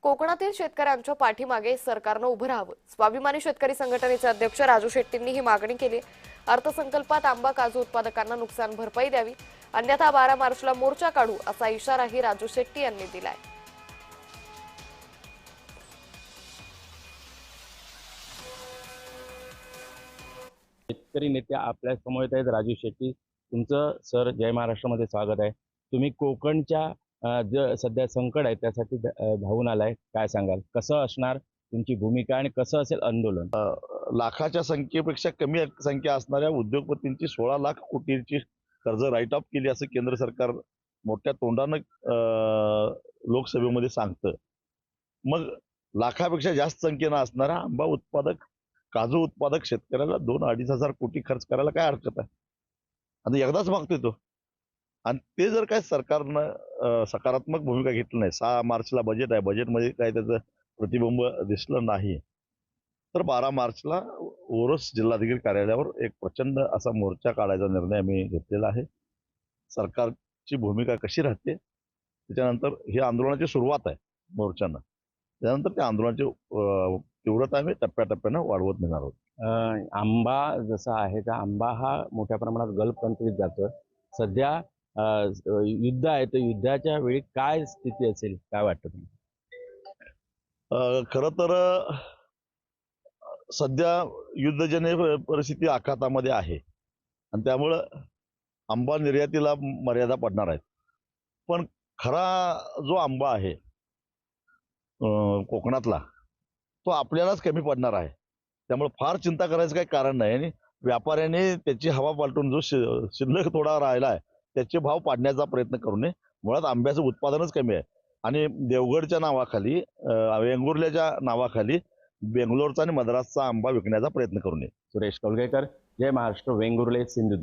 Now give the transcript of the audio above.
कोकणातील शेतकऱ्यांच्या पाठीमागे सरकारनं उभं राहावं. स्वाभिमानी शेतकरी संघटनेचे अध्यक्ष राजू शेट्टींनी ही मागणी केली. अर्थसंकल्पात आंबा काजू उत्पादकांना नुकसान भरपाई द्यावी, अन्यथा 12 मार्चला मोर्चा काढू असा इशाराही राजू शेट्टी यांनी दिलाय. शेतकरी नेते आपल्या समोर आहेत. राजू शेट्टी, तुमचं सर जय महाराष्ट्रामध्ये स्वागत आहे. तुम्ही कोकणच्या जे सध्या संकट आहे त्यासाठी धावून आलाय, काय सांगाल? कसं असणार तुमची भूमिका आणि कसं असेल आंदोलन? लाखाच्या संख्येपेक्षा कमी संख्या असणाऱ्या उद्योगपतींची 16 लाख कोटीची कर्ज राईट ऑफ केली असं केंद्र सरकार मोठ्या तोंडानं लोकसभेमध्ये सांगतं. मग लाखापेक्षा जास्त संख्येनं असणारा आंबा उत्पादक, काजू उत्पादक शेतकऱ्याला 2-2.5 हजार कोटी खर्च करायला काय हरकत आहे? आणि एकदाच मागतोय तो. आणि ते जर काय सरकारनं सकारात्मक भूमिका घेतली नाही, 6 मार्चला बजेट आहे, बजेटमध्ये काय त्याचं प्रतिबिंब दिसलं नाही, तर 12 मार्चला ओरोस जिल्हाधिकारी कार्यालयावर एक प्रचंड असा मोर्चा काढायचा निर्णय आम्ही घेतलेला आहे. सरकारची भूमिका कशी राहते त्याच्यानंतर ही आंदोलनाची सुरुवात आहे मोर्चानं. त्यानंतर त्या आंदोलनाची तीव्रता आम्ही टप्प्याटप्प्यानं वाढवत नेणार आहोत. आंबा जसा आहे त्या आंबा हा मोठ्या प्रमाणात गल्फ कंट्रीत जातो. सध्या युद्ध आहे, तर युद्धाच्या वेळी काय स्थिती असेल, काय वाटतं तुम्हाला? खरं तर सध्या युद्धजन्य परिस्थिती आखातामध्ये आहे आणि त्यामुळं आंबा निर्यातीला मर्यादा पडणार आहेत. पण खरा जो आंबा आहे कोकणातला, तो आपल्यालाच कमी पडणार आहे. त्यामुळे फार चिंता करायचं काही कारण नाही. आणि व्यापाऱ्यांनी त्याची हवा पालटून जो शिल्लक थोडा राहिला आहे त्याचे भाव पाडण्याचा प्रयत्न करू नये. मुळात आंब्याचं उत्पादनच कमी आहे आणि देवगडच्या नावाखाली, वेंगुर्ल्याच्या नावाखाली बेंगलोरचा आणि मद्रासचा आंबा विकण्याचा प्रयत्न करू नये. सुरेश कौलगेकर, जय महाराष्ट्र, वेंगुर्ले, सिंधुदुर्ग.